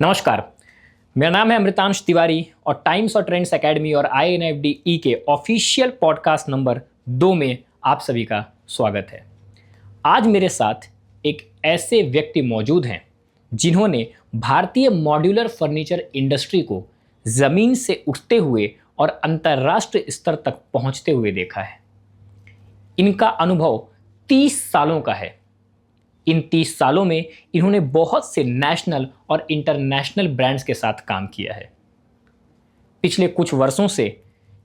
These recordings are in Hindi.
नमस्कार, मेरा नाम है अमृतांश तिवारी और टाइम्स और ट्रेंड्स एकेडमी और INFDE के ऑफिशियल पॉडकास्ट नंबर 2 में आप सभी का स्वागत है। आज मेरे साथ एक ऐसे व्यक्ति मौजूद हैं जिन्होंने भारतीय मॉड्यूलर फर्नीचर इंडस्ट्री को ज़मीन से उठते हुए और अंतर्राष्ट्रीय स्तर तक पहुंचते हुए देखा है। इनका अनुभव 30 सालों का है। इन 30 सालों में इन्होंने बहुत से नेशनल और इंटरनेशनल ब्रांड्स के साथ काम किया है। पिछले कुछ वर्षों से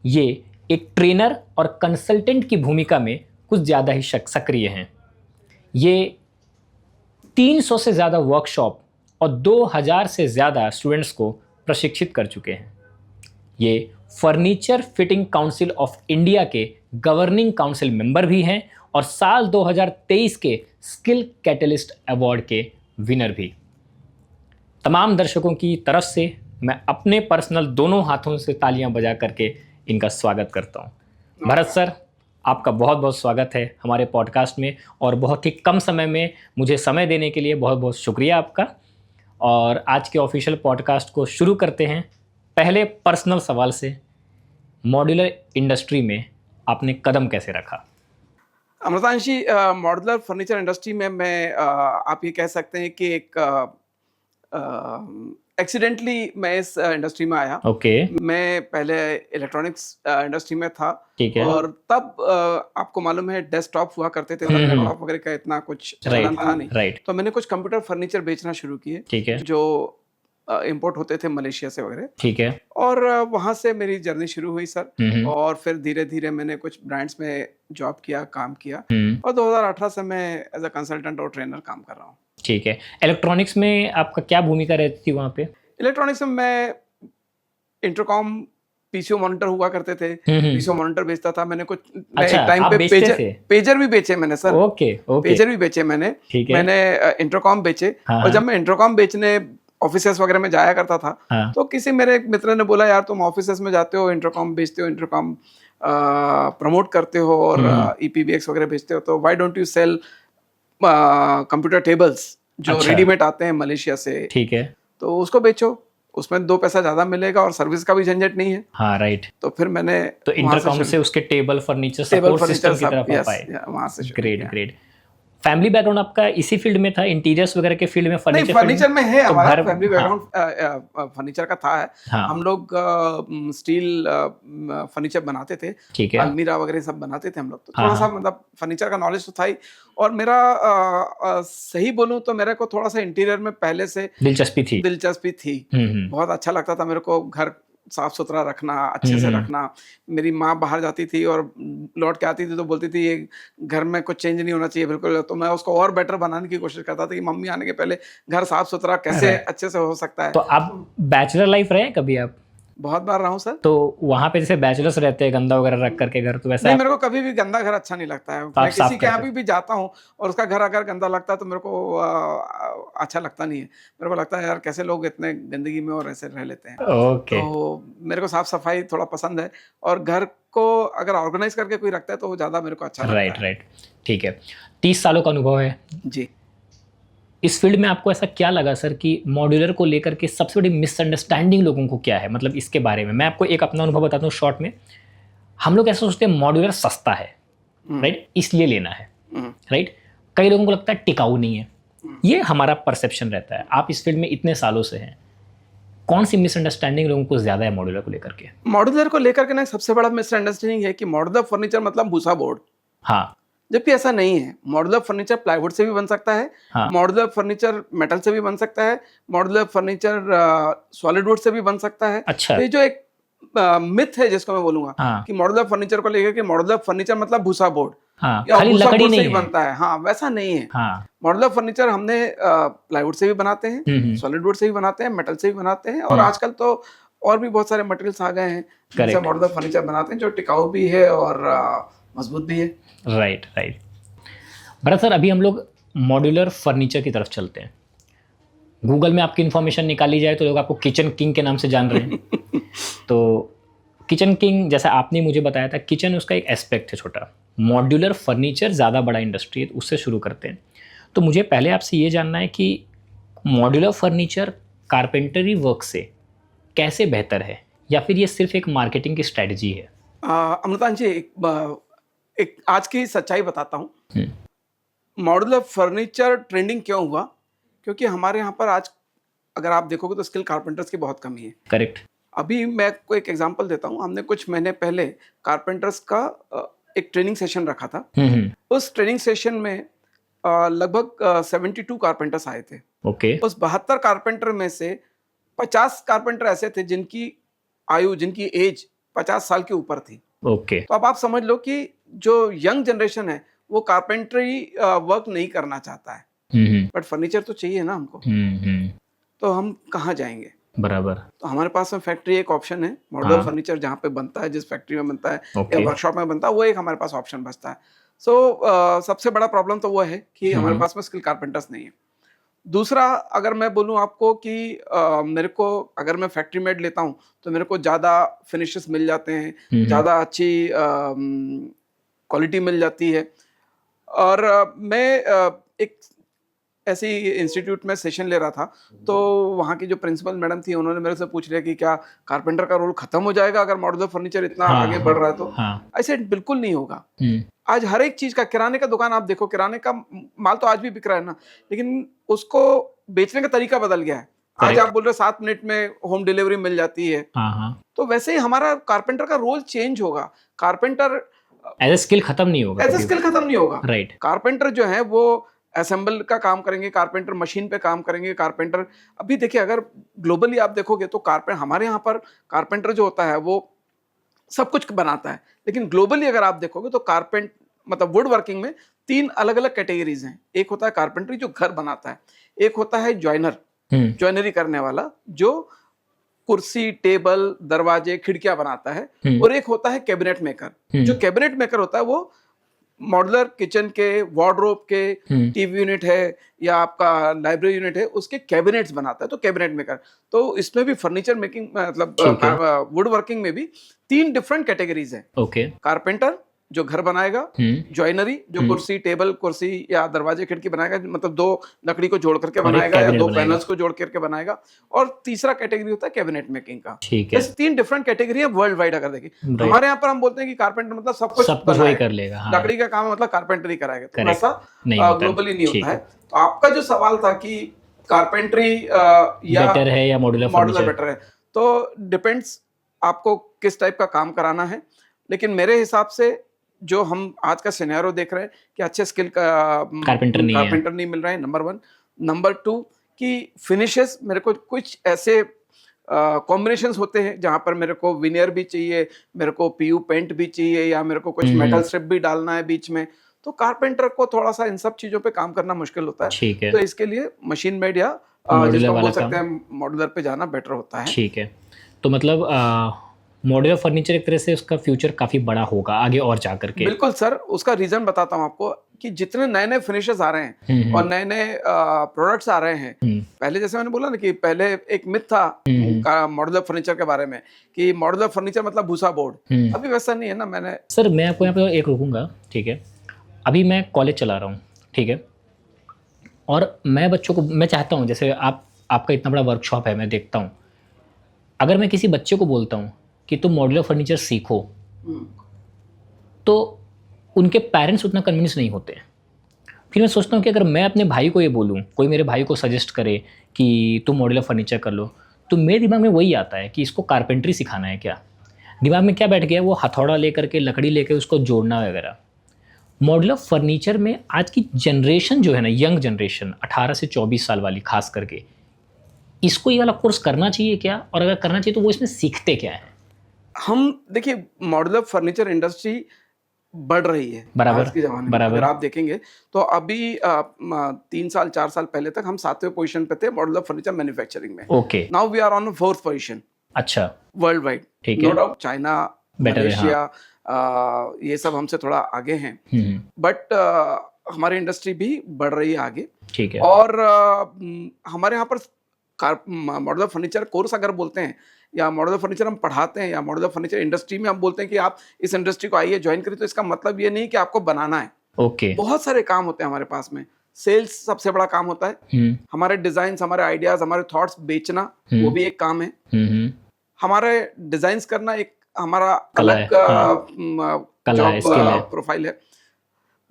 ये एक ट्रेनर और कंसल्टेंट की भूमिका में कुछ ज़्यादा ही सक्रिय हैं। ये 300 से ज़्यादा वर्कशॉप और 2000 से ज़्यादा स्टूडेंट्स को प्रशिक्षित कर चुके हैं। ये furniture fitting council of India के गवर्निंग काउंसिल मेंबर भी हैं और साल 2023 के स्किल कैटलिस्ट अवार्ड के विनर भी। तमाम दर्शकों की तरफ से मैं अपने पर्सनल दोनों हाथों से तालियां बजा करके इनका स्वागत करता हूं। भरत सर, आपका बहुत बहुत स्वागत है हमारे पॉडकास्ट में और बहुत ही कम समय में मुझे समय देने के लिए बहुत बहुत शुक्रिया आपका। और आज के ऑफिशियल पॉडकास्ट को शुरू करते हैं पहले पर्सनल सवाल से। मॉड्यूलर इंडस्ट्री में आपने कदम कैसे रखा? अमृतांश जी, मॉड्यूलर फर्नीचर इंडस्ट्री में मैं आप ये कह सकते हैं कि एक एक्सीडेंटली मैं इस इंडस्ट्री में आया। ओके। मैं पहले इलेक्ट्रॉनिक्स इंडस्ट्री में था। ठीक है। और तब आपको मालूम है डेस्कटॉप हुआ करते थे, लैपटॉप वगैरह का इतना कुछ चलन था नहीं। राइट। तो मैंने कुछ कंप्यूटर फर्नीचर बेचना शुरू किए। ठीक है। जो इंपोर्ट होते थे मलेशिया से वगैरह। ठीक है। और वहाँ से मेरी जर्नी शुरू हुई सर। और फिर धीरे धीरे मैंने कुछ ब्रांड्स में जॉब किया, काम किया। और 2018 से मैं एज अ कंसल्टेंट और ट्रेनर काम कर रहा हूँ। ठीक है। इलेक्ट्रॉनिक्स में आपका क्या भूमिका रहती थी वहाँ पे? इलेक्ट्रॉनिक्स में मैं इंटरकॉम पीसीओ मॉनिटर हुआ करते थे। पीसीओ मॉनिटर बेचता था। मैंने कुछ टाइम पे पेजर भी बेचे मैंने सर। ओके। पेजर भी बेचे मैंने। मैंने इंटरकॉम बेचे। और जब मैं इंटरकॉम बेचने ऑफिसेस वगैरह में जाया करता था, तो किसी मेरे एक मित्र ने बोला, यार तुम ऑफिसेस में जाते हो, इंटरकॉम बेचते हो, इंटरकॉम प्रमोट करते हो और EPBX वगैरह बेचते हो, तो why don't you sell computer tables जो रेडीमेड आते हैं मलेशिया से। ठीक है। तो उसको बेचो, उसमें 2 पैसा ज्यादा मिलेगा और सर्विस का भी झंझट नहीं है। हाँ, राइट। तो फिर मैंने तो इंटरकॉम से उसके टेबल फर्नीचर सपोर्ट सिस्टम की तरफ आप आए। वहां से ग्रेट। फैमिली बैकग्राउंड आपका इसी फील्ड में था, इंटीरियर्स वगैरह के फील्ड में? फर्नीचर में है, हमारा फैमिली बैकग्राउंड फर्नीचर का था है। हम लोग स्टील फर्नीचर बनाते थे। ठीक है। अलमीरा वगैरह सब बनाते थे हम लोग। तो थोड़ा सा मतलब फर्नीचर का नॉलेज तो था ही। और मेरा सही बोलूं तो मेरे को थोड़ा सा इंटीरियर में पहले से दिलचस्पी थी। बहुत अच्छा लगता था मेरे को घर साफ सुथरा रखना, अच्छे से रखना। मेरी माँ बाहर जाती थी और लौट के आती थी तो बोलती थी ये घर में कुछ चेंज नहीं होना चाहिए बिल्कुल। तो मैं उसको और बेटर बनाने की कोशिश करता था कि मम्मी आने के पहले घर साफ सुथरा कैसे अच्छे से हो सकता है। तो आप बैचलर लाइफ रहे कभी आप? बहुत बार रहा हूँ सर। तो वहाँ पे जैसे बैचलर्स रहते हैं गंदा वगैरह रख करके घर, तो वैसा नहीं, मेरे को कभी भी गंदा घर अच्छा नहीं लगता है। मैं किसी के यहाँ भी जाता हूँ और उसका घर अगर गंदा लगता है तो मेरे को अच्छा लगता नहीं है। मेरे को लगता है यार कैसे लोग इतने गंदगी में और ऐसे रह लेते हैं। तो मेरे को साफ सफाई थोड़ा पसंद है और घर को अगर ऑर्गेनाइज करके कोई रखता है तो वो ज्यादा मेरे को अच्छा लगता है। राइट। ठीक है। 30 सालों का अनुभव है जी। इस फील्ड में आपको ऐसा क्या लगा सर कि मॉड्यूलर को लेकर के सबसे बड़ी मिसअंडरस्टैंडिंग लोगों को क्या है, मतलब इसके बारे में? मैं आपको एक अपना अनुभव बताता हूँ शॉर्ट में। हम लोग ऐसा सोचते हैं मॉड्यूलर सस्ता है, राइट, इसलिए लेना है, राइट। कई लोगों को लगता है टिकाऊ नहीं है। ये हमारा परसेप्शन रहता है। आप इस फील्ड में इतने सालों से हैं, कौन सी मिसअंडरस्टैंडिंग लोगों को ज्यादा है मॉड्यूलर को लेकर के? मॉड्यूलर को लेकर के ना सबसे बड़ा मिसअंडरस्टैंडिंग है कि मॉड्यूलर फर्नीचर मतलब भूसा बोर्ड। हाँ। जबकि ऐसा नहीं है। मॉड्यूलर फर्नीचर प्लाईवुड से भी बन सकता है। मॉड्यूलर फर्नीचर मेटल से भी बन सकता है। Modular furniture solid would say भी बन सकता है। अच्छा। तो ये जो एक मिथ है जिसको मैं बोलूंगा कि मॉड्यूलर फर्नीचर को लेकर के मॉड्यूलर फर्नीचर मतलब भूसा बोर्ड, खाली लकड़ी नहीं है। बनता है। हाँ, वैसा नहीं है। मॉड्यूलर फर्नीचर हमने प्लाईवुड से भी बनाते हैं, सॉलिड वुड से भी बनाते हैं, मेटल से भी बनाते हैं। और आजकल तो और भी बहुत सारे मटेरियल्स आ गए हैं जिनसे मॉड्यूलर फर्नीचर बनाते हैं जो टिकाऊ भी है और मजबूत भी है। राइट। भरत सर, अभी हम लोग मॉड्यूलर फर्नीचर की तरफ चलते हैं। गूगल में आपकी इन्फॉर्मेशन निकाली जाए तो लोग आपको किचन किंग के नाम से जान रहे हैं। तो किचन किंग, जैसा आपने मुझे बताया था, किचन उसका एक एस्पेक्ट है छोटा। मॉड्यूलर फर्नीचर ज़्यादा बड़ा इंडस्ट्री है, उससे शुरू करते हैं। तो मुझे पहले आपसे ये जानना है कि मॉड्यूलर फर्नीचर कारपेंटरी वर्क से कैसे बेहतर है, या फिर ये सिर्फ एक मार्केटिंग की स्ट्रेटजी है? अमृतांश जी, एक आज की सच्चाई बताता हूँ। मॉड्यूलर फर्नीचर ट्रेंडिंग क्यों हुआ? क्योंकि हमारे यहाँ पर आज अगर आप देखोगे तो स्किल कारपेंटर्स की बहुत कमी है। करेक्ट। अभी मैं कोई एक एग्जांपल देता हूँ। हमने कुछ महीने पहले कारपेंटर्स का एक ट्रेनिंग सेशन रखा था। उस ट्रेनिंग सेशन में लगभग 72 कारपेंटर्स आए थे। ओके। उस 72 कारपेंटर में से 50 कारपेंटर ऐसे थे जिनकी आयु, जिनकी एज 50 साल के ऊपर थी। ओके। तो अब आप समझ लो कि जो यंग जनरेशन है वो कारपेंटरी वर्क नहीं करना चाहता है, बट फर्नीचर तो चाहिए ना हमको। तो हम कहाँ जाएंगे? बराबर। तो हमारे पास में फैक्ट्री एक ऑप्शन है, मॉड्यूलर फर्नीचर जहाँ पे बनता है, जिस फैक्ट्री में बनता है या वर्कशॉप में बनता है, वो एक हमारे पास ऑप्शन बचता है। सबसे बड़ा प्रॉब्लम तो वो है कि हमारे पास में स्किल कारपेंटर्स नहीं है। दूसरा, अगर मैं बोलूं आपको कि मेरे को, अगर मैं फैक्ट्री मेड लेता हूं तो मेरे को ज़्यादा फिनिशेस मिल जाते हैं, ज़्यादा अच्छी क्वालिटी मिल जाती है। और मैं एक ऐसे ही इंस्टीट्यूट में सेशन ले रहा था, तो वहाँ की जो प्रिंसिपल मैडम थी उन्होंने मेरे से पूछ लिया कि क्या कारपेंटर का रोल खत्म हो जाएगा अगर मॉड्यूलर फर्नीचर इतना आगे बढ़ रहा है? तो ऐसे बिल्कुल नहीं होगा। आज हर एक चीज का, किराने का दुकान आप देखो, किराने का माल तो आज भी बिक रहा है ना, लेकिन उसको बेचने का तरीका बदल गया है। आज आप बोल रहे 7 मिनट में होम डिलीवरी मिल जाती है। तो वैसे ही हमारा कारपेंटर का रोल चेंज होगा। कारपेंटर एज ए स्किल खत्म नहीं होगा, एज ए स्किल खत्म नहीं होगा। राइट। कारपेंटर जो है वो असेंबल का काम करेंगे, कारपेंटर मशीन पे काम करेंगे। कारपेंटर, अभी देखिए अगर ग्लोबली आप देखोगे तो हमारे यहाँ पर कारपेंटर जो होता है वो सब कुछ बनाता है, लेकिन ग्लोबली अगर आप देखोगे तो मतलब वुड वर्किंग में 3 अलग अलग कैटेगरीज हैं। एक होता है कारपेंटरी जो घर बनाता है, एक होता है जॉइनर, जॉइनरी करने वाला जो कुर्सी, टेबल, दरवाजे, खिड़कियां बनाता है, और एक होता है कैबिनेट मेकर। जो कैबिनेट मेकर होता है वो मॉड्यूलर किचन के, वार्डरोब के, टीवी यूनिट है या आपका लाइब्रेरी यूनिट है, उसके कैबिनेट्स बनाता है, तो कैबिनेट मेकर। तो इसमें भी फर्नीचर मेकिंग, मतलब वुड वर्किंग में भी 3 डिफरेंट कैटेगरीज हैं। ओके। कारपेंटर जो घर बनाएगा, जॉइनरी जो कुर्सी, टेबल, कुर्सी या दरवाजे, खिड़की बनाएगा, मतलब 2 लकड़ी को जोड़ करके बनाएगा या 2 पैनल्स को जोड़ करके बनाएगा, और तीसरा कैटेगरी होता है कैबिनेट मेकिंग का। ऐसे 3 डिफरेंट कैटेगरी है वर्ल्ड वाइड। अगर देखिए हमारे यहाँ पर हम बोलते हैं कि कारपेंटर मतलब सब कुछ वही कर लेगा, लकड़ी का काम है मतलब कारपेंटरी कराएगा, तो वैसा ग्लोबली नहीं होता है। तो आपका जो सवाल था कि कारपेंटरी या बेटर है या मॉड्यूलर बेटर है, तो डिपेंड्स आपको किस टाइप का काम कराना है। लेकिन मेरे हिसाब से जो हम आज का सिनेरियो देख रहे हैं कि अच्छे स्किल का कारपेंटर नहीं मिल रहा है, नंबर 1। नंबर 2 कि फिनिशेस, मेरे को कुछ ऐसे कॉम्बिनेशंस होते हैं जहां पर मेरे को विनियर भी चाहिए, मेरे को पीयू पेंट भी चाहिए, या मेरे को कुछ मेटल स्ट्रिप भी डालना है बीच में, तो कारपेंटर को थोड़ा सा इन सब चीजों पे काम करना मुश्किल होता है। तो इसके लिए मशीन मेड या जिसको बोल सकते हैं मॉड्यूलर पे जाना बेटर होता है। ठीक है। तो मतलब मॉड्यूलर फर्नीचर एक तरह से उसका फ्यूचर काफी बड़ा होगा आगे और जा करके। बिल्कुल सर, उसका रीजन बताता हूँ आपको कि जितने नए नए फिनिशेस आ रहे हैं और नए नए प्रोडक्ट्स आ रहे हैं, पहले जैसे मैंने बोला ना कि पहले एक मिथ था मॉड्यूलर फर्नीचर के बारे में कि मॉड्यूलर फर्नीचर मतलब भूसा बोर्ड। अभी वैसा नहीं है ना। मैं आपको यहाँ पे एक रुकूंगा, ठीक है। अभी मैं कॉलेज चला रहा हूँ, ठीक है, और मैं बच्चों को, मैं चाहता हूँ, जैसे आपका इतना बड़ा वर्कशॉप है, मैं देखता हूँ, अगर मैं किसी बच्चे को बोलता हूँ कि तुम मॉड्यूलर फर्नीचर सीखो, तो उनके पेरेंट्स उतना कन्विंस नहीं होते हैं। फिर मैं सोचता हूँ कि अगर मैं अपने भाई को ये बोलूँ, कोई मेरे भाई को सजेस्ट करे कि तुम मॉड्यूलर फर्नीचर कर लो, तो मेरे दिमाग में वही आता है कि इसको कारपेंट्री सिखाना है क्या। दिमाग में क्या बैठ गया, वो हथौड़ा लेकर के, लकड़ी लेकर उसको जोड़ना वगैरह। मॉड्यूलर फर्नीचर में आज की जनरेशन जो है ना, यंग जनरेशन 18 से 24 साल वाली खास करके, इसको ये वाला कोर्स करना चाहिए क्या, और अगर करना चाहिए तो वो इसमें सीखते क्या है? हम देखिए, मॉड्यूलर फर्नीचर इंडस्ट्री बढ़ रही है आज के जमाने में। अगर आप देखेंगे तो अभी 3 साल 4 साल पहले तक हम 7वें पोजीशन पे थे मॉड्यूलर फर्नीचर मैन्युफैक्चरिंग में। Okay. Now we are on 4th position. अच्छा। Worldwide, no doubt China, Malaysia, ये सब हमसे थोड़ा आगे हैं, बट हमारी इंडस्ट्री भी बढ़ रही है आगे। ठीक है। और हमारे यहाँ पर मॉड्यूलर फर्नीचर कोर्स अगर बोलते हैं, या मॉड्यूलर फर्नीचर हम पढ़ाते हैं, या मॉड्यूलर फर्नीचर इंडस्ट्री में हम बोलते हैं कि आप इस इंडस्ट्री को आइए, ज्वाइन करिए, तो इसका मतलब ये नहीं कि आपको बनाना है। ओके। बहुत सारे काम होते हैं हमारे पास में। सेल्स सबसे बड़ा काम होता है। हमारे डिजाइन, हमारे आइडियाज, हमारे थॉट्स बेचना वो भी एक काम है। हमारे डिजाइन्स करना एक हमारा अलग जॉब प्रोफाइल है।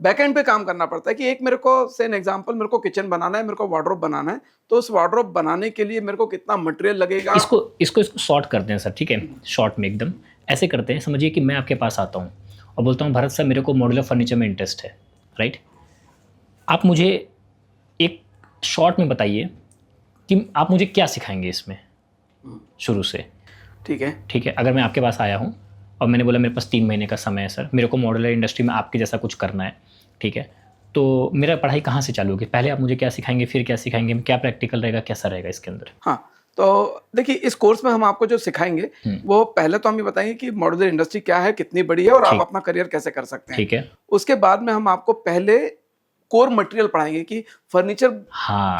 बैकएंड पे काम करना पड़ता है कि एक मेरे को से एन एग्जांपल, मेरे को किचन बनाना है, मेरे को वार्डरोब बनाना है, तो उस वार्डरोब बनाने के लिए मेरे को कितना मटेरियल लगेगा। इसको शॉर्ट करते हैं सर, ठीक है, शॉर्ट में एकदम ऐसे करते हैं। समझिए कि मैं आपके पास आता हूँ और बोलता हूँ भरत सर मेरे को मॉड्यूलर फर्नीचर में इंटरेस्ट है, राइट। आप मुझे एक शॉर्ट में बताइए कि आप मुझे क्या सिखाएंगे इसमें शुरू से। ठीक है। अगर मैं आपके पास आया हूँ और मैंने बोला मेरे पास 3 महीने का समय है सर, मेरे को मॉड्यूलर इंडस्ट्री में आपके जैसा कुछ करना है, ठीक है, तो मेरा पढ़ाई कहाँ से चालू होगी? पहले आप मुझे क्या सिखाएंगे, फिर क्या सिखाएंगे, क्या प्रैक्टिकल रहेगा, कैसा रहेगा इसके अंदर? हाँ, तो देखिए इस कोर्स में हम आपको जो सिखाएंगे वो पहले तो हम ये बताएंगे कि मॉड्यूलर इंडस्ट्री क्या है, कितनी बड़ी है और आप अपना करियर कैसे कर सकते हैं। ठीक है। उसके बाद में हम आपको पहले कोर मटेरियल पढ़ाएंगे कि फर्नीचर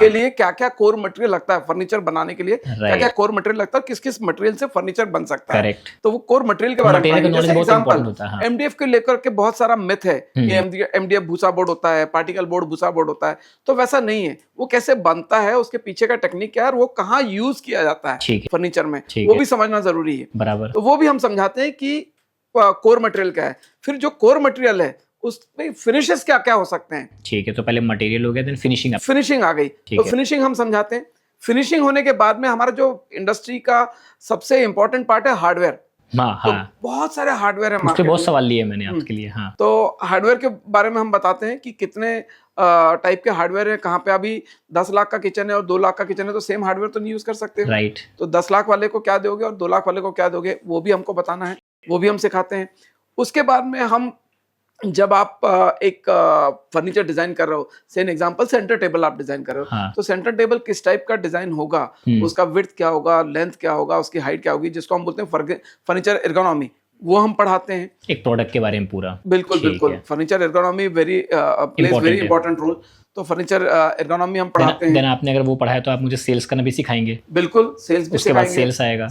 के लिए क्या क्या कोर मटेरियल लगता है, फर्नीचर बनाने के लिए क्या क्या कोर मटेरियल लगता है, किस किस मटेरियल से फर्नीचर बन सकता है। तो वो कोर मटेरियल के बारे में जैसे एग्जांपल एमडीएफ को लेकर के बहुत सारा मिथ है कि एमडीएफ भूसा बोर्ड होता है, पार्टिकल बोर्ड भूसा बोर्ड होता है, तो वैसा नहीं है। वो कैसे बनता है, उसके पीछे का टेक्निक क्या है और वो कहाँ यूज किया जाता है फर्नीचर में, वो भी समझना जरूरी है। बराबर। तो वो भी हम समझाते हैं कि कोर मटेरियल क्या है। फिर जो कोर मटेरियल है उसमें फिनिशेस क्या क्या हो सकते हैं। ठीक है, तो पहले मटेरियल हो गया, देन फिनिशिंग आ गई। तो फिनिशिंग हम समझाते हैं। फिनिशिंग होने के बाद में हमारा जो इंडस्ट्री का सबसे इंपॉर्टेंट पार्ट है हार्डवेयर। तो बहुत सारे हार्डवेयर है, उसके बहुत सवाल लिए मैंने आपके लिए। हाँ, तो हार्डवेयर के बारे में हम बताते हैं कि कितने टाइप के हार्डवेयर है, कहाँ पे। अभी 10 लाख का किचन है और 2 लाख का किचन है, तो सेम हार्डवेयर तो नहीं यूज कर सकते, राइट। तो 10 लाख वाले को क्या दोगे और 2 लाख वाले को क्या दोगे, वो भी हमको बताना है, वो भी हम सिखाते हैं। उसके बाद में हम जब आप एक फर्नीचर डिजाइन कर रहे हो, सेम एग्जांपल सेंटर टेबल आप डिजाइन कर रहे हो, हाँ। तो सेंटर टेबल किस टाइप का डिजाइन होगा, उसका विड्थ क्या होगा, लेंथ क्या होगा, उसकी हाइट क्या होगी, जिसको हम बोलते हैं फर्नीचर एर्गोनॉमी, वो हम पढ़ाते हैं। एक प्रोडक्ट के बारे में पूरा। बिल्कुल। Furniture ergonomy plays very important role. तो फर्नीचर एर्गोनॉमी हम पढ़ाते हैं। आपने अगर वो पढ़ाया तो आप मुझे सेल्स करना भी सिखाएंगे। बिल्कुल, सेल्स भी सिखाएंगे। उसके बाद सेल्स आएगा,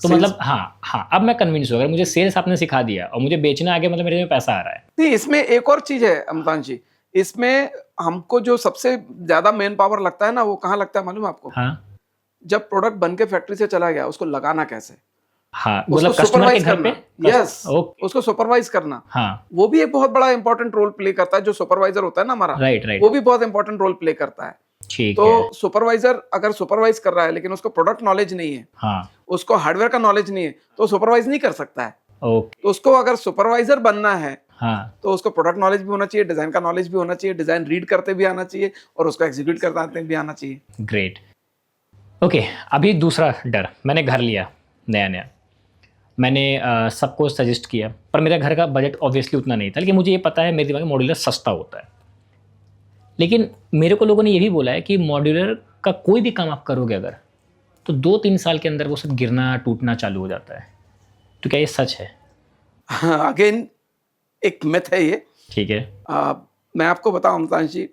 तो मतलब हाँ, अब मैं कन्विंस हूँ। अगर मुझे सेल्स आपने सिखा दिया और मुझे बेचना आगे, मतलब मेरे में पैसा आ रहा है। नहीं, इसमें एक और चीज है अमतान जी, इसमें हमको जो सबसे ज्यादा मेन पावर लगता है ना, वो कहाँ लगता है मालूम है आपको? हाँ। जब प्रोडक्ट बन के फैक्ट्री से चला गया, उसको लगाना कैसे, हाँ, मतलब कस्टमर के घर पे, यस, उसको सुपरवाइज करना, हाँ, वो भी एक बहुत बड़ा इंपॉर्टेंट रोल प्ले करता है। जो सुपरवाइजर होता है ना हमारा, राइट, वो भी बहुत इंपॉर्टेंट रोल प्ले करता है। तो सुपरवाइजर अगर सुपरवाइज कर रहा है लेकिन उसको प्रोडक्ट नॉलेज नहीं है, हाँ, उसको हार्डवेयर का नॉलेज नहीं है, तो सुपरवाइज नहीं कर सकता है। तो उसको अगर सुपरवाइजर बनना है, हाँ, तो उसको प्रोडक्ट नॉलेज भी होना चाहिए, डिजाइन का नॉलेज भी होना चाहिए, डिजाइन रीड करते भी आना चाहिए और उसको एग्जीक्यूट करते भी आना चाहिए। ग्रेट। ओके, अभी दूसरा डर, मैंने घर लिया नया, मैंने सबको सजेस्ट किया, पर मेरा घर का बजट ऑब्वियसली उतना नहीं था। लेकिन मुझे ये पता है, मेरे दिमाग में मॉड्यूलर सस्ता होता है, लेकिन मेरे को लोगों ने ये भी बोला है कि मॉड्यूलर का कोई भी काम आप करोगे अगर, तो 2-3 साल के अंदर वो सब गिरना टूटना चालू हो जाता है। तो क्या ये सच है? अगेन एक मिथ है ये। ठीक है। मैं आपको बताऊं अमतान जी,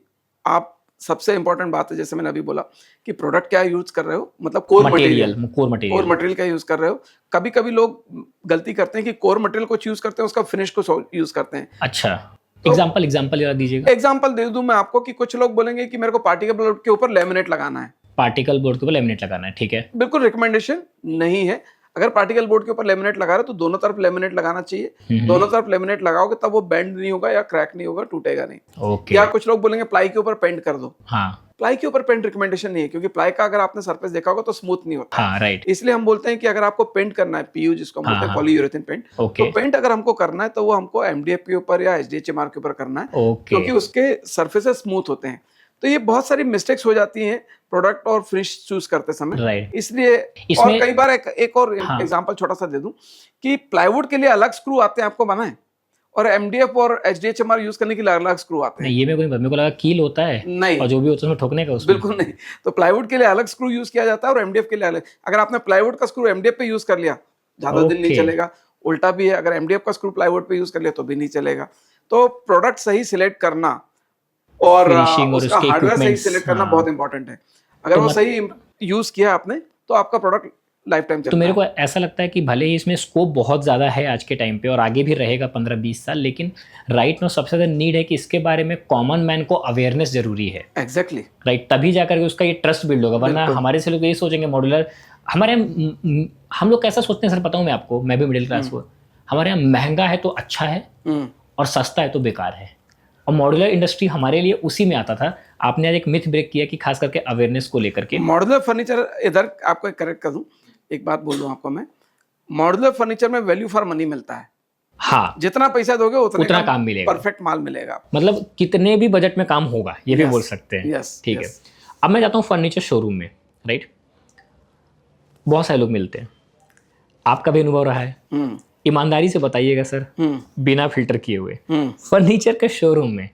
आप सबसे इंपॉर्टेंट बात है, जैसे मैंने अभी बोला कि प्रोडक्ट क्या यूज कर रहे हो, मतलब कोर मटेरियल क्या यूज कर रहे हो। कभी कभी लोग गलती करते हैं कि कोर मटेरियल को यूज करते हैं, उसका फिनिश को यूज करते हैं। अच्छा, तो एग्जांपल याद दीजिएगा। एग्जांपल दे दूं मैं आपको कि कुछ लोग बोलेंगे कि मेरे को पार्टिकल बोर्ड के ऊपर लेमिनेट लगाना है। पार्टिकल बोर्ड के ऊपर लेमिनेट लगाना है, ठीक है, बिल्कुल रिकमेंडेशन नहीं है। अगर पार्टिकल बोर्ड के ऊपर लेमिनेट लगा रहे हो तो दोनों तरफ लेमिनेट लगाना चाहिए। दोनों तरफ लेमिनेट लगाओगे तब वो बेंड नहीं होगा या क्रैक नहीं होगा, टूटेगा नहीं। या कुछ लोग बोलेंगे प्लाई के ऊपर पेंट कर दो। हाँ, प्लाई के ऊपर पेंट रिकमेंडेशन नहीं है, क्योंकि प्लाई का अगर आपने सरफेस देखा होगा तो स्मूथ नहीं होता। हाँ, राइट। इसलिए हम बोलते हैं कि अगर आपको पेंट करना है, पीयू जिसको हम बोलते हैं, पॉलीयूरेथेन पेंट, तो पेंट अगर हमको करना है तो वो हमको एमडीएफ के ऊपर या एचडीएचएमआर के ऊपर करना है, क्योंकि उसके सरफेसेस स्मूथ होते हैं। तो ये बहुत सारी मिस्टेक्स हो जाती हैं प्रोडक्ट और फिनिश चूज करते समय, इसलिए। और कई बार एक और एग्जांपल छोटा सा दे दूं कि प्लाईवुड के लिए अलग स्क्रू आते हैं, आपको पता है, और एमडीएफ और एचडीएचएमआर यूज करने के लिए अलग स्क्रू आते हैं। ये मेरे को लगा कील होता है, नहीं, और जो भी होता है उसमें ठोकने का, उसमें बिल्कुल नहीं। तो प्लाईवुड के लिए अलग स्क्रू यूज किया जाता है और एमडीएफ के लिए अलग। अगर आपने प्लाईवुड का स्क्रू एमडीएफ पे यूज कर लिया, ज्यादा दिन नहीं चलेगा। उल्टा भी है, अगर एमडीएफ का स्क्रू प्लाईवुड पे यूज कर लिया तो भी नहीं चलेगा। तो प्रोडक्ट सही सिलेक्ट करना और उसका हार्डवेयर सही सिलेक्ट करना बहुत इंपॉर्टेंट है। अगर वो सही यूज किया आपने तो आपका प्रोडक्ट लाइफ टाइम चलता है। तो मेरे को ऐसा लगता है कि भले ही इसमें स्कोप बहुत ज़्यादा है आज के टाइम पे और आगे भी रहेगा 15-20 साल, लेकिन राइट नाउ सबसे ज़्यादा नीड है कि इसके बारे में कॉमन मैन को अवेयरनेस जरूरी है। एग्जैक्टली राइट, तभी जाकर के उसका ये ट्रस्ट बिल्ड होगा। वरना हमारे से लोग यही सोचेंगे मॉड्यूलर, हमारे हम लोग कैसा सोचते हैं सर बताऊँ मैं आपको, मैं भी मिडिल क्लास हुआ, हमारे यहाँ महंगा है तो अच्छा है और सस्ता है तो बेकार है। और मॉड्यूलर इंडस्ट्री हमारे लिए उसी में आता था। आपने आज एक मिथ ब्रेक किया कि खास करके अवेयरनेस को लेकर के। मॉड्यूलर फर्नीचर, इधर आपको करेक्ट कर दूं, एक बात बोल दूं आपको मैं, मॉड्यूलर फर्नीचर में वैल्यू फॉर मनी मिलता है। हाँ, जितना पैसा दोगे उतना काम मिलेगा, परफेक्ट माल मिलेगा। मतलब कितने भी बजट में काम होगा, ये भी बोल सकते हैं। ठीक है, अब मैं जाता हूँ फर्नीचर शोरूम में। राइट, बहुत सारे लोग मिलते हैं, आपका भी अनुभव रहा है, ईमानदारी से बताइएगा सर, बिना फिल्टर किए हुए, फर्नीचर के शोरूम में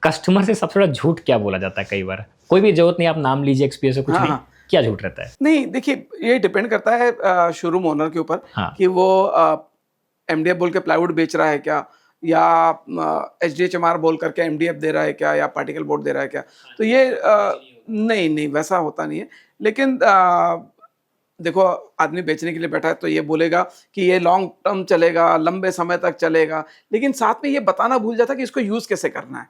कस्टमर से सबसे बड़ा झूठ क्या बोला जाता है? कई बार कोई भी जरूरत नहीं, आप नाम लीजिए, एक्सपीरियंस से कुछ नहीं, क्या झूठ रहता है? नहीं देखिए, ये डिपेंड करता है शोरूम ओनर के ऊपर कि वो एमडीएफ बोल के प्लाईवुड बेच रहा है क्या, या एचडीएचएमआर बोल करके एमडीएफ दे रहा है क्या, या पार्टिकल बोर्ड दे रहा है क्या। तो ये नहीं वैसा होता नहीं है। लेकिन देखो, आदमी बेचने के लिए बैठा है तो ये बोलेगा कि ये लॉन्ग टर्म चलेगा, लंबे समय तक चलेगा, लेकिन साथ में ये बताना भूल जाता कि इसको यूज कैसे करना है।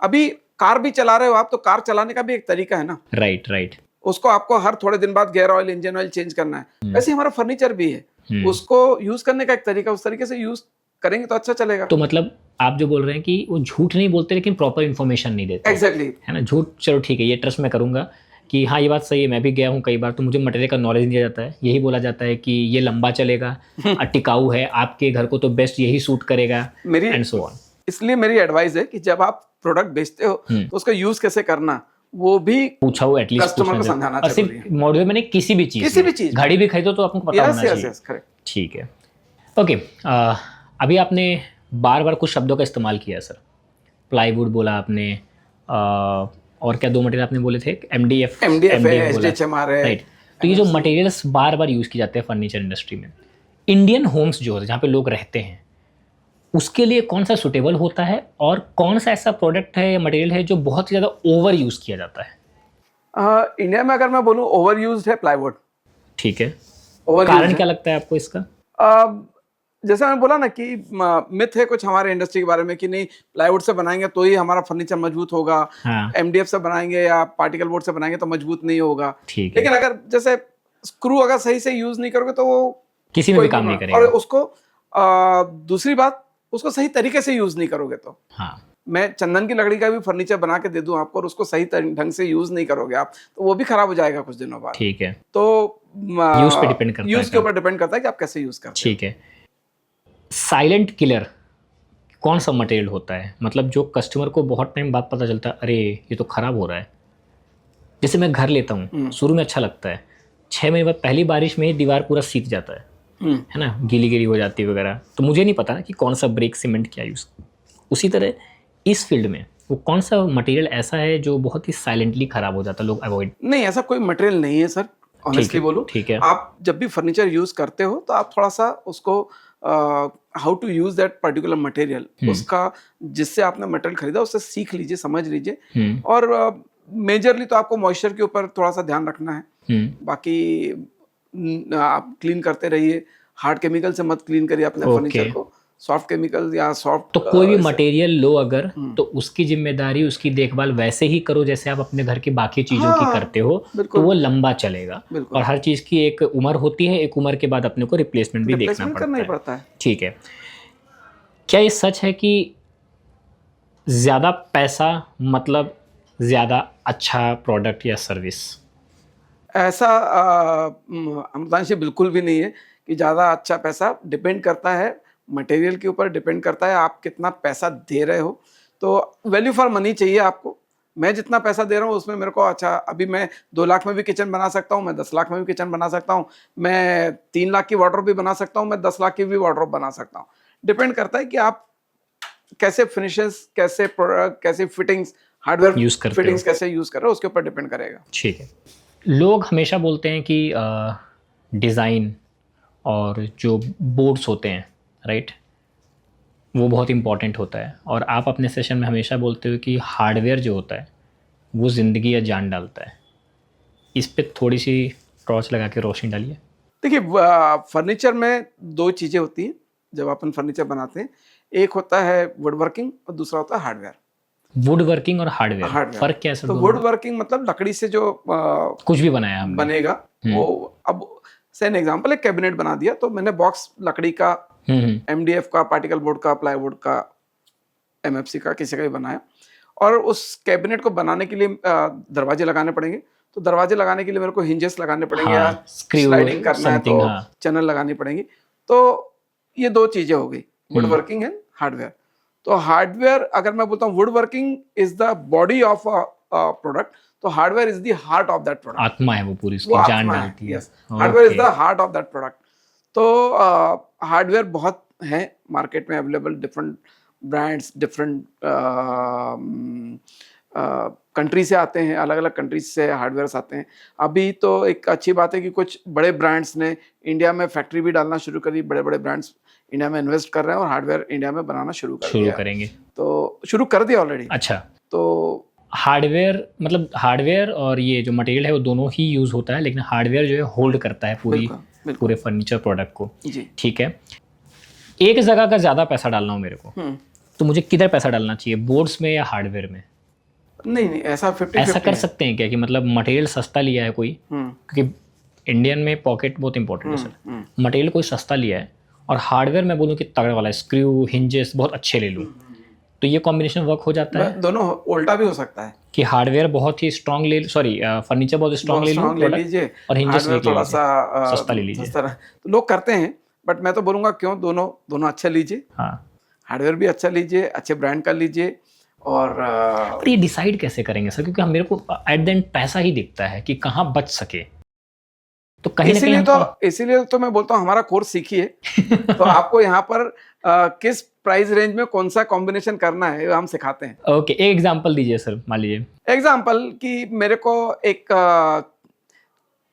अभी कार भी चला रहे हो आप, तो कार चलाने का भी एक तरीका है ना। राइट, उसको आपको हर थोड़े दिन बाद gear oil, engine oil change करना है। वैसे हमारा फर्नीचर भी है, उसको यूज करने का एक तरीका, उस तरीके से यूज करेंगे तो अच्छा चलेगा। तो मतलब आप जो बोल रहे हैं कि वो झूठ नहीं बोलते लेकिन प्रॉपर इन्फॉर्मेशन नहीं देते। एग्जैक्टली है ना, झूठ चलो ठीक है, ये ट्रस्ट मैं करूंगा कि हाँ ये बात सही है। मैं भी गया हूँ कई बार, तो मुझे मटेरियल का नॉलेज नहीं दिया जाता है। यही बोला जाता है कि ये लंबा चलेगा, टिकाऊ है, आपके घर को तो बेस्ट यही सूट करेगा, एंड सो ऑन। इसलिए मेरी एडवाइस है कि जब आप प्रोडक्ट बेचते हो तो उसका यूज कैसे करना वो भी पूछा हो, एटलीस्ट कस्टमर को समझाना चाहिए। और सिर्फ मॉड्यूलर में किसी भी चीज, घड़ी भी खरीदो तो आपको पता होना चाहिए। ठीक है, ओके। अभी आपने बार बार कुछ शब्दों का इस्तेमाल किया सर, प्लाईवुड बोला आपने, और क्या दो मटेरियल आपने बोले थे? एमडीएफ एचडीएचएमआर है। राइट, तो ये जो मटेरियल्स बार बार यूज किए जाते हैं फर्नीचर इंडस्ट्री में, इंडियन होम्स जो है जहाँ पे लोग रहते हैं, उसके लिए कौन सा सुटेबल होता है, और कौन सा ऐसा प्रोडक्ट है या मटेरियल है जो बहुत ही ज़्यादा ओवर यूज किया जाता है? इंडिया में अगर मैं बोलूँ ओवर यूज है प्लाईवुड। ठीक है, कारण क्या लगता है आपको इसका? जैसे मैंने बोला ना कि मिथ है कुछ हमारे इंडस्ट्री के बारे में कि नहीं प्लाईवुड से बनाएंगे तो ही हमारा फर्नीचर मजबूत होगा, एमडीएफ से बनाएंगे या पार्टिकल बोर्ड से बनाएंगे तो मजबूत नहीं होगा। लेकिन अगर जैसे स्क्रू अगर सही से यूज नहीं करोगे तो वो किसी में भी काम नहीं करेगा। और उसको दूसरी बात, उसको सही तरीके से यूज नहीं करोगे तो मैं चंदन की लकड़ी का भी फर्नीचर बना के दे दूं आपको और उसको सही ढंग से यूज नहीं करोगे आप, तो वो भी खराब हो जाएगा कुछ दिनों बाद। ठीक है, तो यूज पे डिपेंड करता है, यूज के ऊपर डिपेंड करता है कि आप कैसे यूज करते हैं। ठीक है, साइलेंट किलर कौन सा मटेरियल होता है, मतलब जो कस्टमर को बहुत टाइम बाद पता चलता है अरे ये तो खराब हो रहा है? जैसे मैं घर लेता हूँ, शुरू में अच्छा लगता है, 6 महीने बाद पहली बारिश में ही दीवार पूरा सीख जाता है ना, गीली गीली हो जाती है वगैरह, तो मुझे नहीं पता कि कौन सा ब्रेक सीमेंट क्या यूज़। उसी तरह इस फील्ड में वो कौन सा मटेरियल ऐसा है जो बहुत ही साइलेंटली खराब हो जाता है, लोग अवॉइड? नहीं, ऐसा कोई मटेरियल नहीं है सर, ऑनेस्टली बोलूं। ठीक है, आप जब भी फर्नीचर यूज करते हो तो आप थोड़ा सा उसको how to use that particular material, उसका जिससे आपने मटेरियल खरीदा उससे सीख लीजिए, समझ लीजिए। और मेजरली तो आपको मॉइस्चर के ऊपर थोड़ा सा ध्यान रखना है। बाकी आप क्लीन करते रहिए, हार्ड केमिकल से मत क्लीन करिए अपने फर्नीचर को, सॉफ्ट केमिकल या सॉफ्ट। तो कोई भी मटेरियल लो अगर, तो उसकी जिम्मेदारी, उसकी देखभाल वैसे ही करो जैसे आप अपने घर की बाकी चीजों की करते हो, तो वो लंबा चलेगा। और हर चीज की एक उम्र होती है, एक उम्र के बाद अपने को रिप्लेसमेंट भी देखना पड़ता है। ठीक है, क्या ये सच है कि ज्यादा पैसा मतलब ज्यादा अच्छा प्रोडक्ट या सर्विस? ऐसा अमृतांश बिल्कुल भी नहीं है कि ज़्यादा अच्छा पैसा। डिपेंड करता है मटेरियल के ऊपर, डिपेंड करता है आप कितना पैसा दे रहे हो। तो वैल्यू फॉर मनी चाहिए आपको। मैं जितना पैसा दे रहा हूँ उसमें मेरे को अच्छा, अभी मैं 2 लाख में भी किचन बना सकता हूँ, मैं 10 लाख में भी किचन बना सकता हूँ, मैं 3 लाख की वार्डरोब भी बना सकता हूँ, मैं 10 लाख की भी वार्डरोब बना सकता हूँ। डिपेंड करता है कि आप कैसे फिनिशेस, कैसे प्रोडक्ट, कैसे फिटिंग्स, हार्डवेयर यूज करते फिटिंग्स कैसे यूज कर रहे हो, उसके ऊपर डिपेंड करेगा। ठीक है, लोग हमेशा बोलते हैं कि डिज़ाइन और जो बोर्ड्स होते हैं, राइट, वो बहुत इंपॉर्टेंट होता है, और आप अपने सेशन में हमेशा बोलते हो कि हार्डवेयर जो होता है वो ज़िंदगी या जान डालता है। इस पे थोड़ी सी टॉर्च लगा के रोशनी डालिए। देखिए फर्नीचर में दो चीजें होती हैं जब अपन फर्नीचर बनाते हैं, एक होता है वुड वर्किंग और दूसरा होता है हार्डवेयर। वुड वर्किंग और हार्डवेयर, फर्क क्या है सर? तो वुड वर्किंग मतलब लकड़ी से जो कुछ भी बनाया हमने बनेगा, वो अब से एन एग्जांपल एक कैबिनेट बना दिया, तो मैंने बॉक्स लकड़ी का, MDF का, पार्टिकल बोर्ड का, प्लाईवुड का, MFC का, किसी का भी बनाया, और उस कैबिनेट को बनाने के लिए दरवाजे लगाने पड़ेंगे, तो दरवाजे लगाने के लिए मेरे को हिंजेस लगाने पड़ेंगे, या स्लाइडिंग करना है तो चैनल लगानी पड़ेंगी। तो ये दो चीजें हो गई, वुड वर्किंग एंड हार्डवेयर। तो हार्डवेयर अगर मैं बोलता हूँ woodworking is the body of a product, तो hardware is the heart of that product. आत्मा है वो पूरी, उसकी जान डालती है। Hardware is the heart of that product. तो हार्डवेयर बहुत है मार्केट में available, different brands, different country से आते हैं, अलग अलग कंट्रीज से हार्डवेयर्स आते हैं। अभी तो एक अच्छी बात है कि कुछ बड़े ब्रांड्स ने इंडिया में फैक्ट्री भी डालना शुरू करी, बड़े बड़े ब्रांड्स इंडिया में इन्वेस्ट कर रहे हैं और हार्डवेयर इंडिया में बनाना शुरू करेंगे, तो शुरू कर दिया ऑलरेडी। अच्छा, तो हार्डवेयर मतलब हार्डवेयर और ये जो मटेरियल है वो दोनों ही यूज होता है, लेकिन हार्डवेयर जो है होल्ड करता है पूरे फर्नीचर प्रोडक्ट को। ठीक है, एक जगह का ज्यादा पैसा डालना हो मेरे को, तो मुझे किधर पैसा डालना चाहिए, बोर्ड्स में या हार्डवेयर में? नहीं, ऐसा 50-50 ऐसा कर सकते हैं क्या कि मतलब मटेरियल सस्ता लिया है कोई, क्योंकि इंडियन में पॉकेट बहुत इंपॉर्टेंट है सर, मटेरियल कोई सस्ता लिया है और हार्डवेयर मैं बोलूँ कि तगड़ा वाला, स्क्रू हिंजेस बहुत अच्छे ले लूँ, तो ये कॉम्बिनेशन वर्क हो जाता है? दोनों उल्टा भी हो सकता है कि हार्डवेयर बहुत ही स्ट्रांग ले, सॉरी फर्नीचर बहुत स्ट्रांग ले लीजिए और हिंजेस थोड़ा सा सस्ता ले लीजिए। तो लोग करते हैं, बट मैं तो बोलूँगा क्यों, दोनों अच्छा लीजिए। हाँ, हार्डवेयर भी अच्छा लीजिए, अच्छे ब्रांड का लीजिए। और ये डिसाइड कैसे करेंगे सर, क्योंकि हम मेरे को एट द एंड पैसा ही दिखता है कि कहाँ बच सके, तो कहीं इसीलिए तो मैं बोलता हूँ हमारा कोर्स सीखिए। तो आपको यहाँ पर किस प्राइस रेंज में कौन सा कॉम्बिनेशन करना है हम सिखाते हैं। ओके, एक एग्जांपल दीजिए सर। मान लीजिए एग्जांपल कि मेरे को एक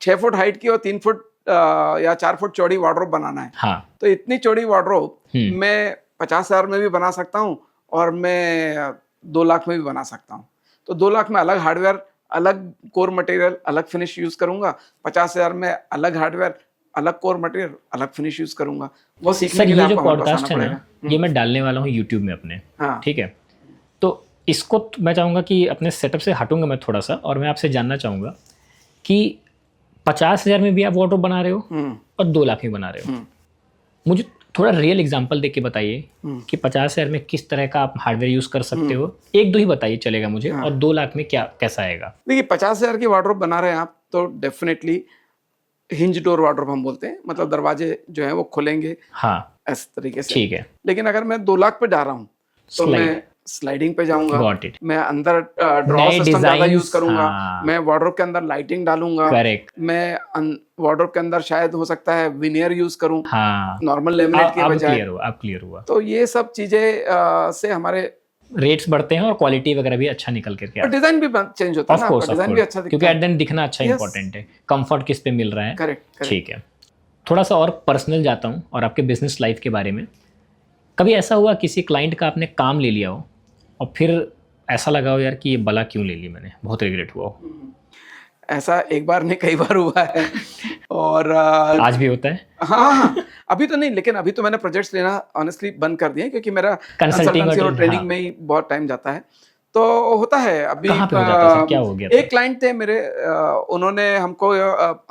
6 फुट हाइट की और 3 फुट या 4 फुट चौड़ी वार्डरोब बनाना है। हाँ, तो इतनी चौड़ी वार्डरोब मैं 50,000 में भी बना सकता हूँ और मैं 2 लाख में भी बना सकता हूँ। तो 2 लाख में अलग हार्डवेयर, अलग कोर मटेरियल, अलग फिनिश यूज करूंगा, 50,000 में अलग हार्डवेयर, अलग कोर मटेरियल, अलग फिनिश यूज करूंगा। वो सीखने के लिए जो पॉडकास्ट है ना, ये मैं डालने वाला हूँ यूट्यूब में अपने। हाँ। ठीक है, तो इसको मैं चाहूंगा कि अपने सेटअप से हटूंगा मैं थोड़ा सा, और मैं आपसे जानना चाहूंगा कि 50,000 में भी आप वार्डरोब बना रहे हो और 2 लाख में बना रहे हो, मुझे थोड़ा रियल एग्जांपल देके बताइए कि 50,000 में किस तरह का आप हार्डवेयर यूज कर सकते हो। एक दो ही बताइए चलेगा मुझे। हाँ। और 2 लाख में क्या कैसा आएगा? देखिए 50,000 की वार्डरोब बना रहे हैं आप, तो डेफिनेटली हिंज डोर वार्डरोब हम बोलते हैं, मतलब दरवाजे जो है वो खुलेंगे। हाँ, इस तरीके से। ठीक है। लेकिन अगर मैं 2 लाख पे जा रहा हूँ तो मैं स्लाइडिंग पे जाऊंगा, मैं अंदर ड्रॉ सिस्टम ज्यादा यूज करूंगा। हाँ। मैं वार्डरोब के अंदर लाइटिंग डालूंगा। करेक्ट। मैं वार्डरोब के अंदर शायद हो सकता है विनियर यूज करूं। हाँ। नॉर्मल लेमिनेट के बजाय। आप क्लियर हुआ। तो ये सब चीजें से हमारे रेट्स बढ़ते हैं और क्वालिटी वगैरह भी अच्छा निकल करके आता है। डिजाइन भी चेंज होता है ना, डिजाइन भी अच्छा दिखता है, क्योंकि एट द एंड दिखना अच्छा इंपॉर्टेंट है। कंफर्ट किस पे मिल रहा है। करेक्ट। ठीक है, थोड़ा सा और पर्सनल जाता हूँ और आपके बिजनेस लाइफ के बारे में। कभी ऐसा हुआ किसी क्लाइंट का आपने काम ले लिया हो और फिर ऐसा लगा हो यार कि ये बला क्यों ले ली मैंने, बहुत रिग्रेट हुआ हो? ऐसा एक बार नहीं कई बार हुआ है। और आज भी होता है? हाँ, अभी तो नहीं, लेकिन अभी तो मैंने प्रोजेक्ट्स लेना ऑनेस्टली बंद कर दिए, क्योंकि मेरा कंसल्टेंसी और ट्रेनिंग में ही बहुत टाइम जाता है। तो होता है अभी। कहाँ पे हो जाता है? क्या हो गया? एक क्लाइंट थे मेरे, उन्होंने हमको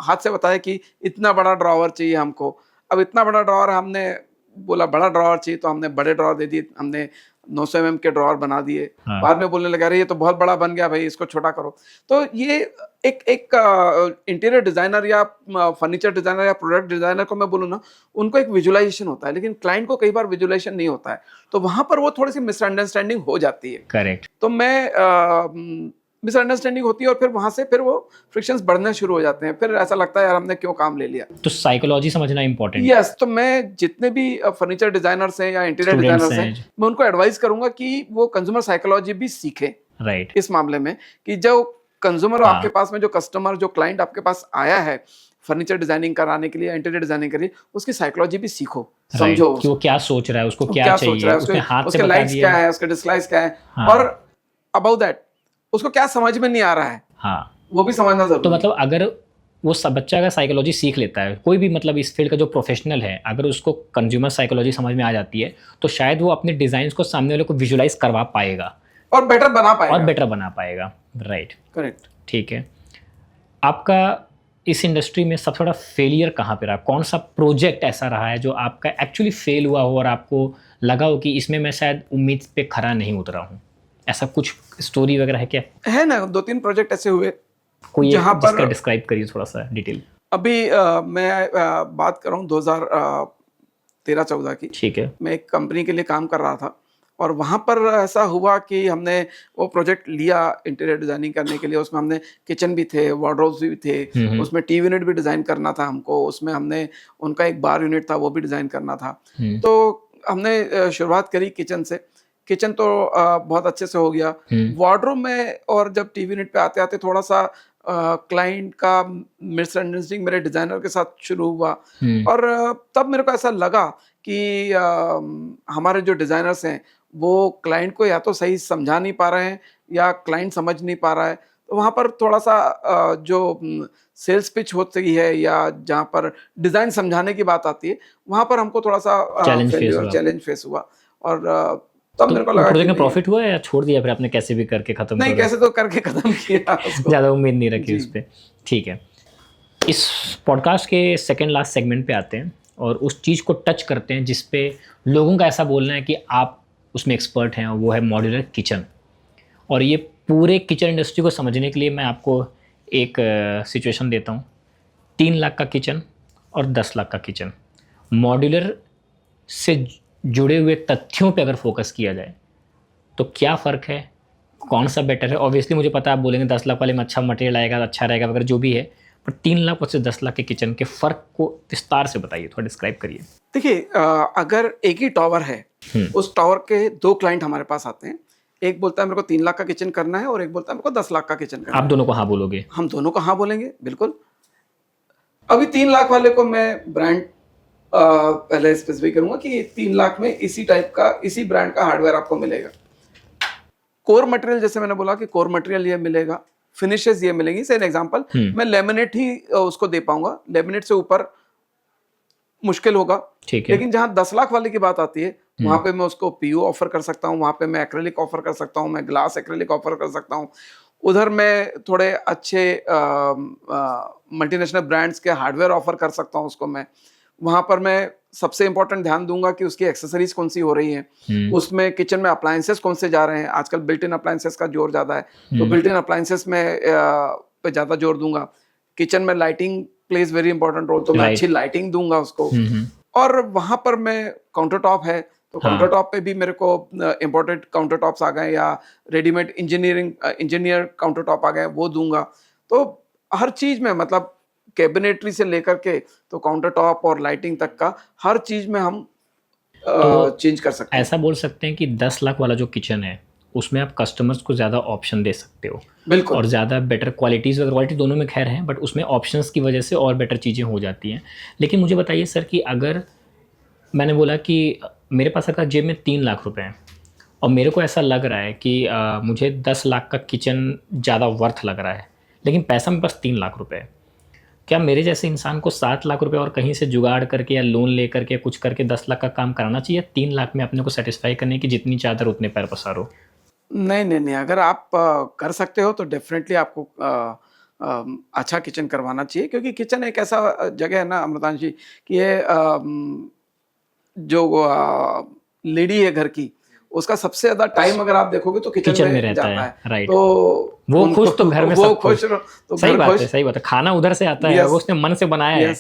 हाथ से बताया कि इतना बड़ा ड्रॉवर चाहिए हमको। अब इतना बड़ा ड्रॉवर, हमने बोला बड़ा ड्रॉवर चाहिए, तो हमने बड़े ड्रॉवर दे दिए, हमने 900 mm के ड्रॉवर बना दिए। हाँ। बाद में बोलने लगा, अरे ये तो बहुत बड़ा बन गया भाई, इसको छोटा करो। तो ये एक इंटीरियर डिजाइनर या फर्नीचर डिजाइनर या प्रोडक्ट डिजाइनर को मैं बोलूँ ना, उनको एक विजुअलाइजेशन होता है, लेकिन क्लाइंट को कई बार विजुअलाइजेशन नहीं होता है, तो वहां पर वो थोड़ी सी मिसअंडरस्टैंडिंग हो जाती है। करेक्ट। तो मैं मिसअंडरस्टैंडिंग होती है और फिर वहां से फिर वो फ्रिक्शंस बढ़ने शुरू हो जाते हैं। फिर ऐसा लगता है यार हमने क्यों काम ले लिया। तो साइकोलॉजी समझना इंपॉर्टेंट है। यस, तो मैं जितने भी फर्नीचर डिजाइनर्स हैं या इंटीरियर डिजाइनर्स हैं, मैं उनको एडवाइस करूंगा कि वो कंज्यूमर साइकोलॉजी भी सीखे। राइट। इस मामले में कि जो कंज्यूमर आपके पास में, जो कस्टमर, जो क्लाइंट आपके पास आया है फर्नीचर डिजाइनिंग कराने के लिए, इंटीरियर डिजाइनिंग के लिए, उसकी साइकोलॉजी भी सीखो, समझो कि वो क्या सोच रहा है, उसको क्या चाहिए, उसके हाथ से बता दिया, क्या है, उसके डिसलाइक्स क्या है। और अबाउट दैट उसको क्या समझ में नहीं आ रहा है, हाँ, वो भी समझना जरूरी। तो मतलब अगर वो सब बच्चा अगर साइकोलॉजी सीख लेता है, कोई भी मतलब इस फील्ड का जो प्रोफेशनल है, अगर उसको कंज्यूमर साइकोलॉजी समझ में आ जाती है तो शायद वो अपने डिज़ाइंस को सामने वाले को विजुलाइज करवा पाएगा और बेटर बना पाएगा। राइट, करेक्ट, ठीक है। आपका इस इंडस्ट्री में सबसे बड़ा फेलियर कहाँ पे रहा? कौन सा प्रोजेक्ट ऐसा रहा है जो आपका एक्चुअली फेल हुआ हो और आपको लगा हो कि इसमें मैं शायद उम्मीद पे खरा नहीं उतरा हूँ? ऐसा कुछ स्टोरी वगैरह है क्या? है ना, 2-3 प्रोजेक्ट ऐसे हुए कोई जहाँ पर डिस्क्राइब करिए थोड़ा सा डिटेल। अभी मैं बात कर रहा हूँ 2013-14 की। ठीक है। मैं एक कंपनी के लिए काम कर रहा था और वहाँ पर ऐसा हुआ कि हमने वो प्रोजेक्ट लिया इंटीरियर डिजाइनिंग करने के लिए। उसमें हमने किचन भी थे, वार्डरोब्स भी थे, उसमें टीवी यूनिट भी डिजाइन करना था हमको, उसमें हमने उनका एक बार यूनिट था वो भी डिजाइन करना था। तो हमने शुरुआत करी किचन से। किचन तो बहुत अच्छे से हो गया। वार्डरोब में और जब टीवी यूनिट पे आते आते थोड़ा सा क्लाइंट का मिसअंडरस्टैंडिंग मेरे डिजाइनर के साथ शुरू हुआ और तब मेरे को ऐसा लगा कि हमारे जो डिजाइनर्स हैं वो क्लाइंट को या तो सही समझा नहीं पा रहे हैं या क्लाइंट समझ नहीं पा रहा है। तो वहाँ पर थोड़ा सा जो सेल्स पिच होती है या जहाँ पर डिजाइन समझाने की बात आती है वहाँ पर हमको थोड़ा सा चैलेंज फेस हुआ और तब मेरे को लगा प्रोजेक्ट में प्रॉफिट हुआ या छोड़ दिया फिर आपने कैसे भी करके खत्म? नहीं, कैसे तो करके खत्म किया उसको। ज़्यादा उम्मीद नहीं रखी उस पर। ठीक है, इस पॉडकास्ट के सेकंड लास्ट सेगमेंट पे आते हैं और उस चीज़ को टच करते हैं जिस पे लोगों का ऐसा बोलना है कि आप उसमें एक्सपर्ट हैं, और वो है मॉड्यूलर किचन। और ये पूरे किचन इंडस्ट्री को समझने के लिए मैं आपको एक सिचुएशन देता हूँ। 3 लाख का किचन और 10 लाख का किचन, मॉड्यूलर से जुड़े हुए तथ्यों पे अगर फोकस किया जाए तो क्या फ़र्क है, कौन सा बेटर है? ऑब्वियसली मुझे पता है आप बोलेंगे 10 लाख वाले में अच्छा मटेरियल आएगा, अच्छा रहेगा वगैरह जो भी है, पर 3 लाख और 10 लाख के किचन के फ़र्क को विस्तार से बताइए, थोड़ा डिस्क्राइब करिए। देखिए, अगर एक ही टावर है, उस टावर के 2 क्लाइंट हमारे पास आते हैं। एक बोलता है मेरे को 3 लाख का किचन करना है और एक बोलता है मेरे को 10 लाख का किचन करना है। आप दोनों को हाँ बोलोगे? हम दोनों को हाँ बोलेंगे, बिल्कुल। अभी 3 लाख वाले को मैं ब्रांड पहले स्पेसिफाई करूंगा कि 3 लाख में इसी टाइप का, इसी ब्रांड का हार्डवेयर आपको मिलेगा। कोर मटेरियल, जैसे मैंने बोला कि कोर मटेरियल ये मिलेगा, फिनिशेस ये मिलेंगी। से एन एग्जांपल मैं लेमिनेट ही उसको दे पाऊंगा, लेमिनेट से ऊपर मुश्किल होगा। ठीक है। लेकिन जहां 10 लाख वाले की बात आती है वहां पे मैं उसको पीयू ऑफर कर सकता हूँ, वहां पे मैं एक्रेलिक ऑफर कर सकता हूँ, मैं ग्लास एक्रेलिक ऑफर कर सकता हूँ। उधर मैं थोड़े अच्छे मल्टीनेशनल ब्रांड्स के हार्डवेयर ऑफर कर सकता हूँ उसको मैं। वहां पर मैं सबसे इंपॉर्टेंट ध्यान दूंगा कि उसकी एक्सेसरीज कौन सी हो रही हैं, उसमें किचन में अप्लायंसेस कौन से जा रहे हैं। आजकल बिल्ट इन अप्लायंसेस का जोर ज्यादा है, तो बिल्ट इन अप्लायंसेस में पे ज्यादा जोर दूंगा। किचन में lighting plays very important role, तो मैं अच्छी लाइटिंग दूंगा उसको। और वहां पर मैं काउंटर टॉप है तो काउंटर टॉप पे भी मेरे को इंपोर्टेड काउंटर टॉप्स आ गए या रेडीमेड इंजीनियर काउंटर टॉप आ गए, वो दूंगा। तो हर चीज में, मतलब कैबिनेटरी से लेकर के तो काउंटर टॉप और लाइटिंग तक का हर चीज में हम चेंज कर सकते हैं। ऐसा बोल सकते हैं कि 10 लाख वाला जो किचन है उसमें आप कस्टमर्स को ज़्यादा ऑप्शन दे सकते हो। बिल्कुल। और ज़्यादा बेटर क्वालिटीज़ वगैरह, क्वालिटी दोनों में खैर हैं, बट उसमें ऑप्शंस की वजह से और बेटर चीज़ें हो जाती हैं। लेकिन मुझे बताइए सर कि अगर मैंने बोला कि मेरे पास अगर जेब में 3 लाख रुपए हैं और मेरे को ऐसा लग रहा है कि मुझे 10 लाख का किचन ज़्यादा वर्थ लग रहा है, लेकिन पैसा मेरे पास 3 लाख रुपए है, क्या मेरे जैसे इंसान को 7 लाख रुपए और कहीं से जुगाड़ करके या लोन ले करके कुछ करके 10 लाख का काम कराना चाहिए? 3 लाख में अपने को सेटिस्फाई करने की जितनी चादर उतने पैर पसारो? नहीं, अगर आप कर सकते हो तो डेफिनेटली आपको अच्छा किचन करवाना चाहिए, क्योंकि किचन एक ऐसा जगह है ना अमृतांश जी कि ये जो लेडी है घर की, उसका सबसे ज्यादा टाइम अगर आप देखोगे तो किचन में रहता है। राइट। तो वो खुश तो घर में वो सब खुश तो सही बात है, सही बात है। खाना उधर से आता है, वो उसने मन से बनाया है।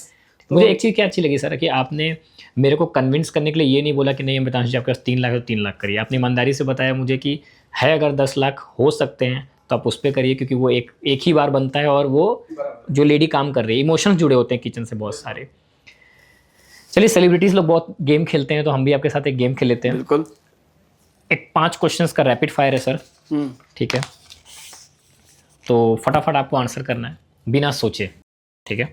मुझे एक चीज़ क्या अच्छी लगी सर कि आपने मेरे को कन्विंस करने के लिए ये नहीं बोला कि नहीं अमृतांश जी आपके पास 3 लाख है तो 3 लाख करिए। आपने ईमानदारी से बताया मुझे कि है अगर 10 लाख हो सकते हैं तो आप उस पर करिए, क्योंकि वो एक ही बार बनता है और वो जो लेडी काम कर रही है, इमोशंस जुड़े होते हैं किचन से बहुत सारे। चलिए, सेलिब्रिटीज़ लोग बहुत गेम खेलते हैं तो हम भी आपके साथ एक गेम खेल लेते हैं। बिल्कुल। एक 5 क्वेश्चंस का रैपिड फायर है सर। ठीक है, तो फटाफट आपको आंसर करना है बिना सोचे, ठीक है?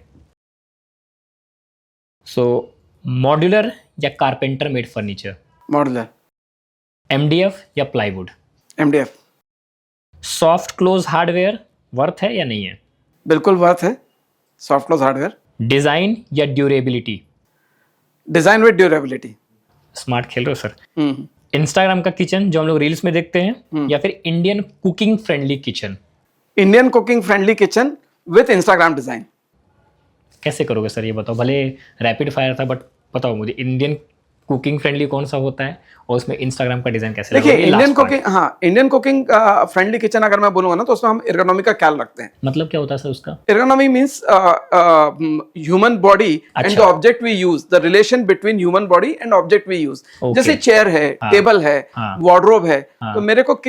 सो मॉड्यूलर या carpenter made furniture? Modular. MDF या plywood? MDF. Soft close hardware worth है या नहीं है? बिल्कुल वर्थ है। Soft close hardware. डिजाइन या durability? Design with durability. Smart खेल रहे हो सर। इंस्टाग्राम का किचन जो हम लोग रील्स में देखते हैं, या फिर Indian cooking friendly kitchen? Indian cooking friendly kitchen with Instagram design. कैसे करोगे सर ये बताओ? भले रैपिड फायर था, बट बताओ मुझे इंडियन कुकिंग फ्रेंडली कौन सा होता है और उसमें इंस्टाग्राम का डिजाइन कैसे? देखिए इंडियन कुकिंग फ्रेंडली किचन अगर मैं बोलूंगा ना, तो उसमें हम एर्गोनॉमी का ख्याल रखते हैं। मतलब क्या होता है सर उसका? Ergonomy means human body and the object we use, the relation between human body and object we use. जैसे चेयर है, टेबल है, वार्डरोब है, तो मेरे को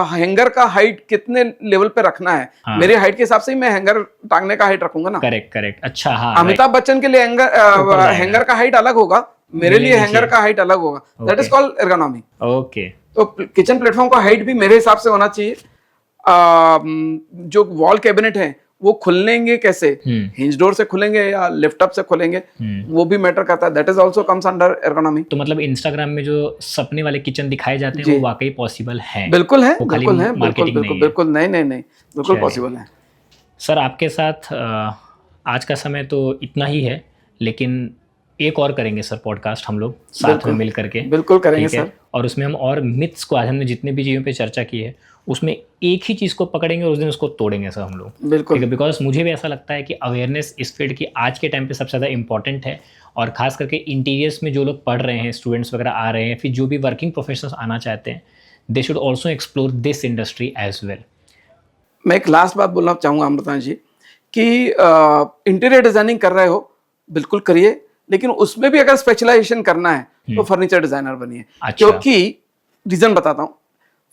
हैंगर का हाइट कितने लेवल पे रखना है, मेरे हाइट के हिसाब से ही मैं हैंगर टांगने का हाइट रखूंगा ना। करेक्ट। अच्छा, हाँ। अमिताभ बच्चन के लिए हैंगर का हाइट अलग होगा, मेरे लिए हैंगर का हाइट अलग होगा। That is called ergonomy. Okay. तो किचन प्लेटफॉर्म का हाइट भी मेरे हिसाब से होना चाहिए। जो वॉल कैबिनेट है वो खुलेंगे कैसे, हिंज डोर से खुलेंगे या लिफ्ट अप से खुलेंगे, वो भी मैटर करता है। That is also comes under ergonomy. तो मतलब इंस्टाग्राम में जो सपने वाले किचन दिखाए जाते हैं वो वाकई पॉसिबल है? बिल्कुल है, बिल्कुल नहीं, बिल्कुल पॉसिबल है। सर आपके साथ आज का समय तो इतना ही है, लेकिन एक और करेंगे सर पॉडकास्ट हम लोग साथ में मिल करके। बिल्कुल करेंगे सर। और उसमें हम और मिथ्स को, आज हमने जितने भी चीज़ों पे चर्चा की है उसमें एक ही चीज़ को पकड़ेंगे और उस दिन उसको तोड़ेंगे सर हम लोग। बिल्कुल। बिकॉज मुझे भी ऐसा लगता है कि अवेयरनेस इस फील्ड की आज के टाइम पे सबसे ज़्यादा इंपॉर्टेंट है। और खास करके इंटीरियर्स में जो लोग पढ़ रहे हैं, स्टूडेंट्स वगैरह आ रहे हैं, फिर जो भी वर्किंग प्रोफेशनल्स आना चाहते हैं, they should also explore this industry as well. मैं एक लास्ट बात बोलना चाहूँगा अमृता जी कि इंटीरियर डिजाइनिंग कर रहे हो बिल्कुल करिए, लेकिन उसमें भी अगर स्पेशलाइजेशन करना है तो फर्नीचर डिजाइनर बनिए। क्योंकि रीजन बताता हूँ,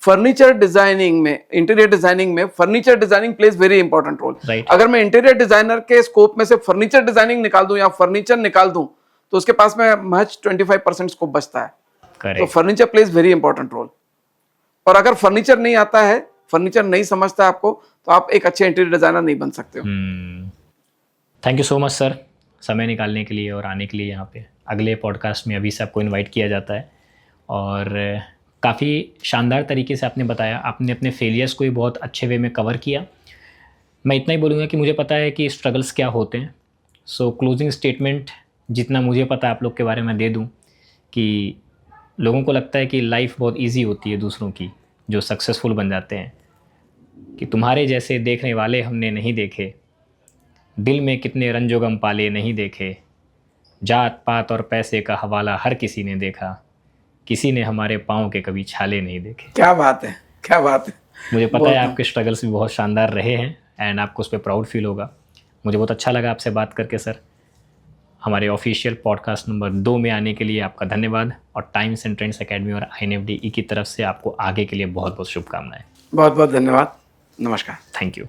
फर्नीचर डिजाइनिंग में, इंटीरियर डिजाइनिंग में furniture designing plays very important role. अगर मैं इंटीरियर डिजाइनर के स्कोप में से फर्नीचर डिजाइनिंग निकाल दूं या फर्नीचर निकाल दूं, तो उसके पास में महज 25% स्कोप बचता है। तो furniture plays very important role. और अगर फर्नीचर नहीं आता है, फर्नीचर नहीं समझता है आपको, तो आप एक अच्छे इंटीरियर डिजाइनर नहीं बन सकते हो। Thank you so much sir, समय निकालने के लिए और आने के लिए यहाँ पे। अगले पॉडकास्ट में अभी से आपको इनवाइट किया जाता है। और काफ़ी शानदार तरीके से आपने बताया, आपने अपने फेलियर्स को भी बहुत अच्छे वे में कवर किया। मैं इतना ही बोलूँगा कि मुझे पता है कि स्ट्रगल्स क्या होते हैं। सो क्लोजिंग स्टेटमेंट जितना मुझे पता है आप लोग के बारे में दे दूँ कि लोगों को लगता है कि लाइफ बहुत ईजी होती है दूसरों की, जो सक्सेसफुल बन जाते हैं, कि तुम्हारे जैसे देखने वाले हमने नहीं देखे, दिल में कितने रंजो गम पाले नहीं देखे, जात पात और पैसे का हवाला हर किसी ने देखा, किसी ने हमारे पाँव के कभी छाले नहीं देखे। क्या बात है, क्या बात है। मुझे पता है आपके स्ट्रगल्स भी बहुत शानदार रहे हैं एंड आपको उस पर प्राउड फील होगा। मुझे बहुत अच्छा लगा आपसे बात करके सर। हमारे ऑफिशियल पॉडकास्ट नंबर 2 में आने के लिए आपका धन्यवाद, और टाइम्स एंड ट्रेंड्स एकेडमी और INFDE की तरफ से आपको आगे के लिए बहुत बहुत शुभकामनाएं। बहुत बहुत धन्यवाद। नमस्कार। Thank you.